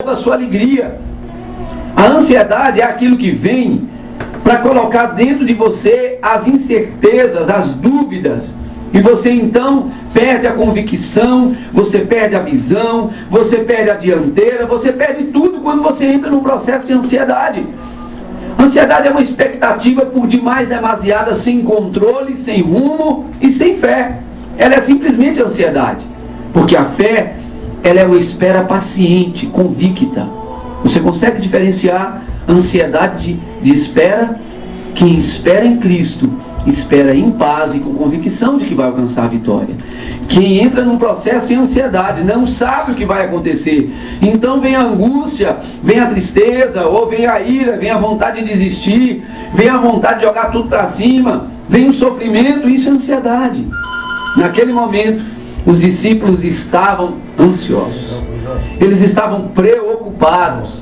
rouba a sua alegria. A ansiedade é aquilo que vem para colocar dentro de você as incertezas, as dúvidas, e você então perde a convicção, você perde a visão, você perde a dianteira, você perde tudo quando você entra num processo de ansiedade. Ansiedade é uma expectativa por demais demasiada, sem controle, sem rumo e sem fé. Ela é simplesmente ansiedade, porque a fé, ela é uma espera paciente, convicta. Você consegue diferenciar ansiedade de espera? Quem espera em Cristo, espera em paz e com convicção de que vai alcançar a vitória. Quem entra num processo de ansiedade não sabe o que vai acontecer. Então vem a angústia, vem a tristeza, ou vem a ira, vem a vontade de desistir, vem a vontade de jogar tudo para cima, vem o sofrimento. Isso é ansiedade. Naquele momento, os discípulos estavam ansiosos. Eles estavam preocupados.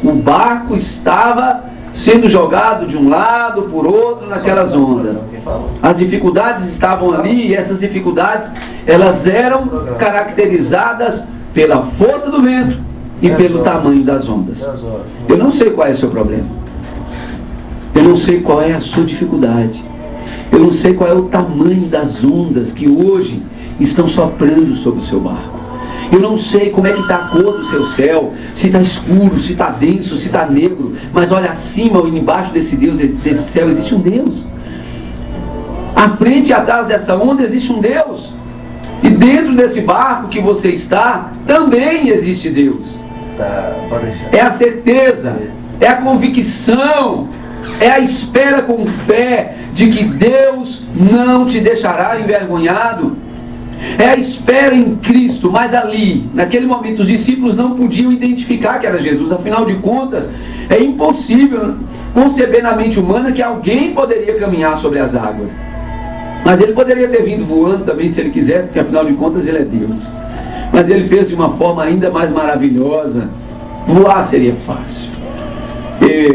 O barco estava sendo jogado de um lado por outro naquelas ondas. As dificuldades estavam ali, e essas dificuldades, elas eram caracterizadas pela força do vento e pelo tamanho das ondas. Eu não sei qual é o seu problema. Eu não sei qual é a sua dificuldade. Eu não sei qual é o tamanho das ondas que hoje estão soprando sobre o seu barco. Eu não sei como é que está a cor do seu céu, se está escuro, se está denso, se está negro, mas olha, acima ou embaixo desse céu existe um Deus. À frente e atrás dessa onda existe um Deus. E dentro desse barco que você está, também existe Deus. É a certeza, é a convicção, é a espera com fé de que Deus não te deixará envergonhado. É a espera em Cristo, mas ali, naquele momento, os discípulos não podiam identificar que era Jesus. Afinal de contas, é impossível conceber na mente humana que alguém poderia caminhar sobre as águas. Mas ele poderia ter vindo voando também, se ele quisesse, porque afinal de contas ele é Deus. Mas ele fez de uma forma ainda mais maravilhosa. Voar seria fácil.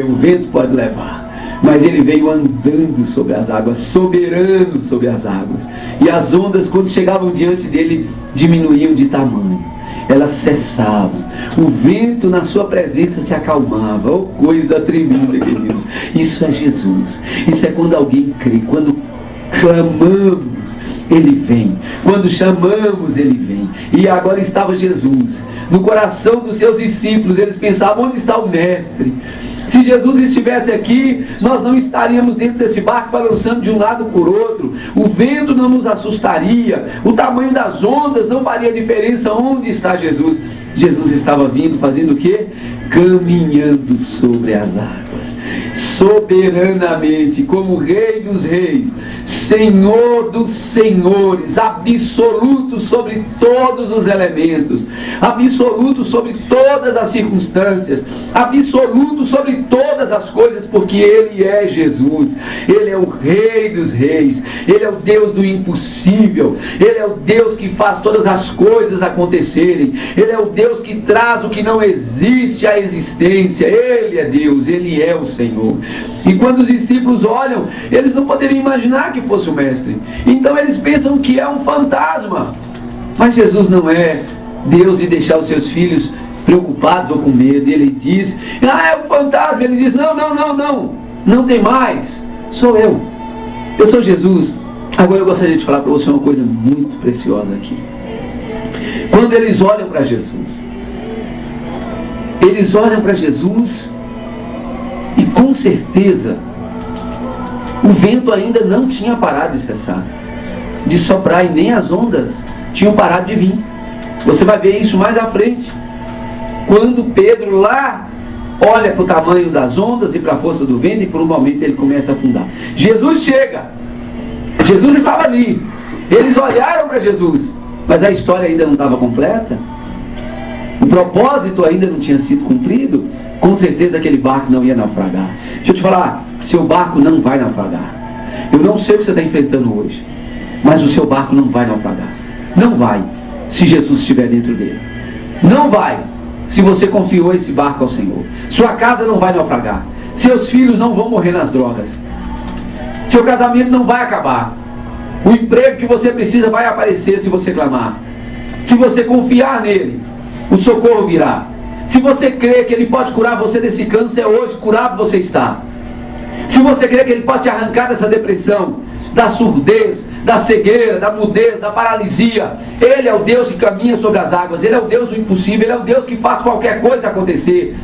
O vento pode levar. Mas ele veio andando sobre as águas, soberano sobre as águas. E as ondas, quando chegavam diante dele, diminuíam de tamanho. Elas cessavam. O vento na sua presença se acalmava. Oh, coisa tremenda, queridos. Isso é Jesus. Isso é quando alguém crê. Quando clamamos, ele vem. Quando chamamos, ele vem. E agora estava Jesus no coração dos seus discípulos. Eles pensavam, onde está o mestre? Se Jesus estivesse aqui, nós não estaríamos dentro desse barco balançando de um lado por outro. O vento não nos assustaria. O tamanho das ondas não faria diferença. Onde está Jesus? Jesus estava vindo, fazendo o quê? Caminhando sobre as águas. Soberanamente, como Rei dos Reis, Senhor dos Senhores, absoluto sobre todos os elementos, absoluto sobre todas as circunstâncias, absoluto sobre todas as coisas, porque Ele é Jesus. Ele é o Rei dos Reis, Ele é o Deus do impossível, Ele é o Deus que faz todas as coisas acontecerem, Ele é o Deus que traz o que não existe à existência. Ele é Deus, Ele é o Senhor. E quando os discípulos olham, eles não poderiam imaginar que fosse o mestre. Então eles pensam que é um fantasma. Mas Jesus não é Deus de deixar os seus filhos preocupados ou com medo. Ele diz, é um fantasma. Ele diz, não tem mais. Sou eu sou Jesus. Agora eu gostaria de falar para você uma coisa muito preciosa aqui. Quando eles olham para Jesus, e com certeza o vento ainda não tinha parado de cessar, de soprar, e nem as ondas tinham parado de vir. Você vai ver isso mais à frente, quando Pedro lá olha para o tamanho das ondas e para a força do vento, e por um momento ele começa a afundar. Jesus chega, Jesus estava ali, eles olharam para Jesus, mas a história ainda não estava completa, o propósito ainda não tinha sido cumprido. Com certeza aquele barco não ia naufragar. Deixa eu te falar, seu barco não vai naufragar. Eu não sei o que você está enfrentando hoje, mas o seu barco não vai naufragar. Não vai, se Jesus estiver dentro dele. Não vai, se você confiou esse barco ao Senhor. Sua casa não vai naufragar. Seus filhos não vão morrer nas drogas. Seu casamento não vai acabar. O emprego que você precisa vai aparecer se você clamar. Se você confiar nele, o socorro virá. Se você crê que Ele pode curar você desse câncer hoje, curado você está. Se você crê que Ele pode te arrancar dessa depressão, da surdez, da cegueira, da mudez, da paralisia, Ele é o Deus que caminha sobre as águas, Ele é o Deus do impossível, Ele é o Deus que faz qualquer coisa acontecer.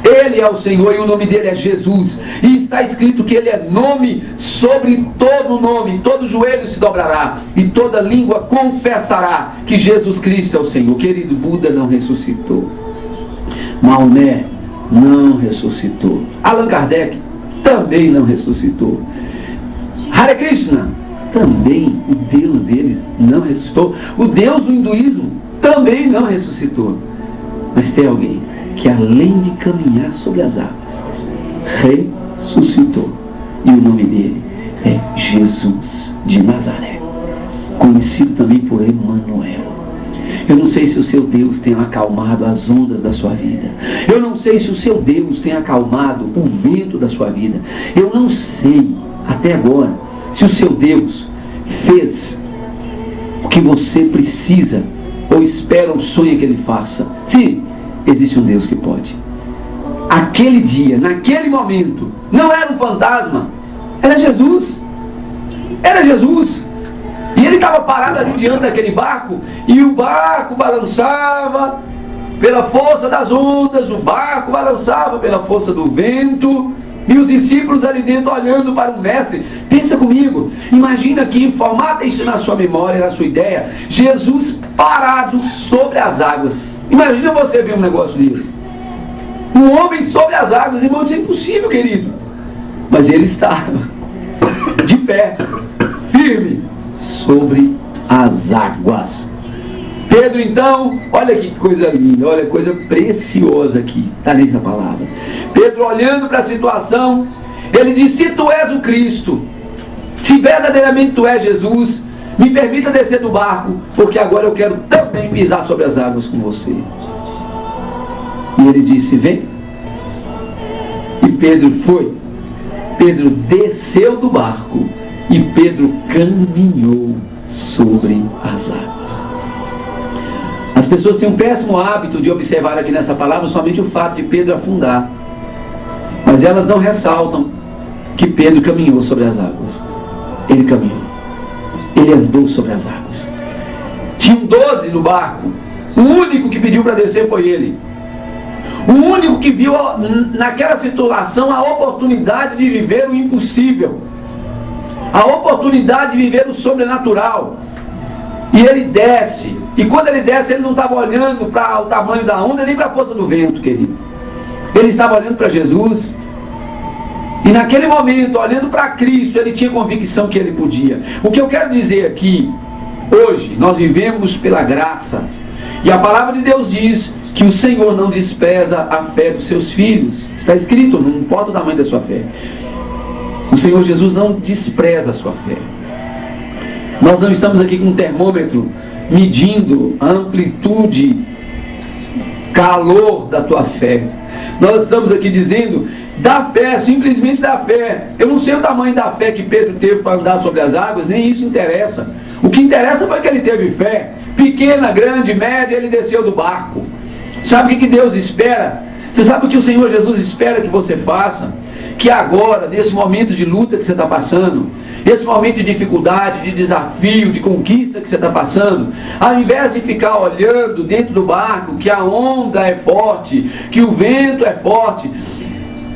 Ele é o Senhor e o nome dele é Jesus. E está escrito que Ele é nome sobre todo nome, todo joelho se dobrará e toda língua confessará que Jesus Cristo é o Senhor. Querido, Buda não ressuscitou, Maomé não ressuscitou, Allan Kardec também não ressuscitou, Hare Krishna também, o Deus deles não ressuscitou, o Deus do hinduísmo também não ressuscitou. Mas tem alguém que, além de caminhar sobre as águas, ressuscitou, e o nome dele é Jesus de Nazaré, conhecido também por Emmanuel. Eu não sei se o seu Deus tem acalmado as ondas da sua vida. Eu não sei se o seu Deus tem acalmado o vento da sua vida. Eu não sei, até agora, se o seu Deus fez o que você precisa ou espera ou sonha que Ele faça. Sim, existe um Deus que pode. Aquele dia, naquele momento, não era um fantasma, era Jesus. Era Jesus. E Ele estava parado ali diante daquele barco, e o barco balançava pela força das ondas, o barco balançava pela força do vento, e os discípulos ali dentro olhando para o mestre. Pensa comigo, imagina aqui, formata isso na sua memória, na sua ideia, Jesus parado sobre as águas. Imagina você ver um negócio desse. Um homem sobre as águas, irmão, isso é impossível, querido. Mas ele estava de pé, firme, sobre as águas. Pedro, então, olha que coisa linda, olha que coisa preciosa aqui, está nessa palavra. Pedro, olhando para a situação, ele diz: se tu és o Cristo, se verdadeiramente tu és Jesus, me permita descer do barco, porque agora eu quero também pisar sobre as águas com você. E ele disse: vem. E Pedro foi. Pedro desceu do barco e Pedro caminhou sobre as águas. As pessoas têm um péssimo hábito de observar aqui nessa palavra somente o fato de Pedro afundar, mas elas não ressaltam que Pedro caminhou sobre as águas. Ele caminhou, ele andou sobre as águas. Tinham 12 no barco, o único que pediu para descer foi ele. O único que viu naquela situação a oportunidade de viver o impossível, a oportunidade de viver o sobrenatural. E ele desce, e quando ele desce, ele não estava olhando para o tamanho da onda, nem para a força do vento, querido. Ele estava olhando para Jesus, e naquele momento, olhando para Cristo, ele tinha convicção que ele podia. O que eu quero dizer aqui, hoje, nós vivemos pela graça, e a palavra de Deus diz que o Senhor não despreza a fé dos seus filhos. Está escrito, não importa o tamanho da sua fé. O Senhor Jesus não despreza a sua fé. Nós não estamos aqui com um termômetro medindo a amplitude, calor da tua fé. Nós estamos aqui dizendo da fé, simplesmente da fé. Eu não sei o tamanho da fé que Pedro teve para andar sobre as águas, nem isso interessa. O que interessa foi que ele teve fé, pequena, grande, média, ele desceu do barco. Sabe o que Deus espera? Você sabe o que o Senhor Jesus espera que você faça? Que agora, nesse momento de luta que você está passando, esse momento de dificuldade, de desafio, de conquista que você está passando, ao invés de ficar olhando dentro do barco que a onda é forte, que o vento é forte,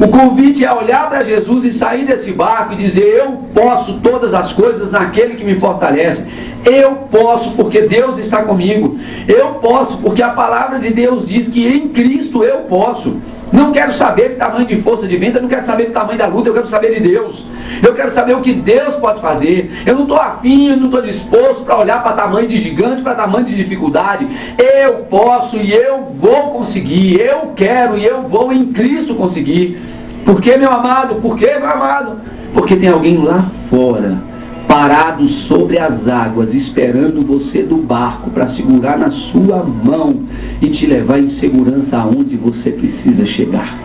o convite é olhar para Jesus e sair desse barco e dizer: eu posso todas as coisas naquele que me fortalece. Eu posso porque Deus está comigo. Eu posso porque a palavra de Deus diz que em Cristo eu posso. Não quero saber de tamanho de força de vento, eu não quero saber do tamanho da luta, eu quero saber de Deus. Eu quero saber o que Deus pode fazer. Eu não estou afim, eu não estou disposto para olhar para tamanho de gigante, para tamanho de dificuldade. Eu posso e eu vou conseguir. Eu quero e eu vou em Cristo conseguir. Por que, meu amado? Por que, meu amado? Porque tem alguém lá fora, parado sobre as águas, esperando você do barco para segurar na sua mão e te levar em segurança aonde você precisa chegar.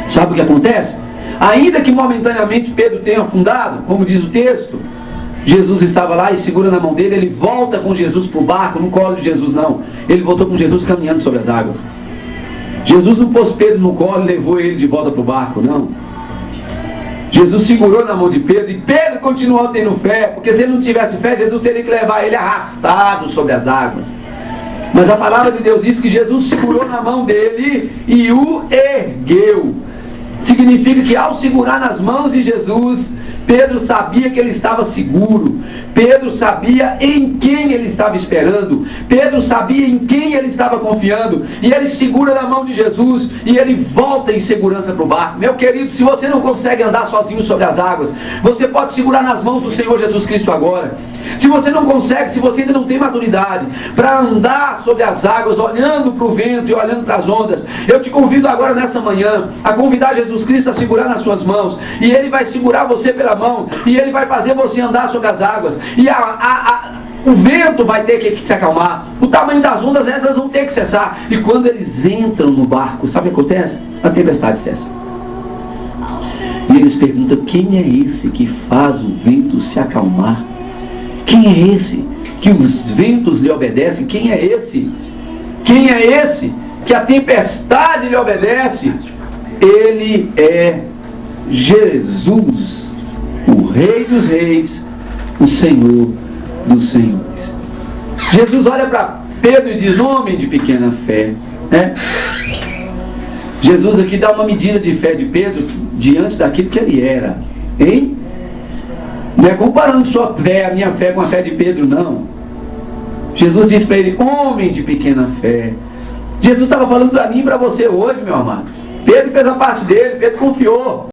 Sabe o que acontece? Ainda que momentaneamente Pedro tenha afundado, como diz o texto, Jesus estava lá e segura na mão dele, ele volta com Jesus para o barco, no colo de Jesus não, ele voltou com Jesus caminhando sobre as águas. Jesus não pôs Pedro no colo e levou ele de volta para o barco, não. Jesus segurou na mão de Pedro e Pedro continuou tendo fé, porque se ele não tivesse fé, Jesus teria que levar ele arrastado sobre as águas. Mas a palavra de Deus diz que Jesus segurou na mão dele e o ergueu. Significa que ao segurar nas mãos de Jesus, Pedro sabia que ele estava seguro. Pedro sabia em quem ele estava esperando. Pedro sabia em quem ele estava confiando. E ele segura na mão de Jesus e ele volta em segurança para o barco. Meu querido, se você não consegue andar sozinho sobre as águas, você pode segurar nas mãos do Senhor Jesus Cristo agora. Se você não consegue, se você ainda não tem maturidade para andar sobre as águas, olhando para o vento e olhando para as ondas, eu te convido agora nessa manhã a convidar Jesus Cristo a segurar nas suas mãos. E Ele vai segurar você pela mão e Ele vai fazer você andar sobre as águas. E o vento vai ter que se acalmar. O tamanho das ondas, elas vão ter que cessar. E quando eles entram no barco, sabe o que acontece? A tempestade cessa. E eles perguntam: quem é esse que faz o vento se acalmar? Quem é esse que os ventos lhe obedecem? Quem é esse? Quem é esse que a tempestade lhe obedece? Ele é Jesus, o Rei dos Reis, o Senhor dos Senhores. Jesus olha para Pedro e diz: homem de pequena fé, né? Jesus aqui dá uma medida de fé de Pedro diante daquilo que ele era, hein? Não é comparando sua fé, a minha fé, com a fé de Pedro, não. Jesus diz para ele: homem de pequena fé. Jesus estava falando para mim e para você hoje, meu amado. Pedro fez a parte dele, Pedro confiou.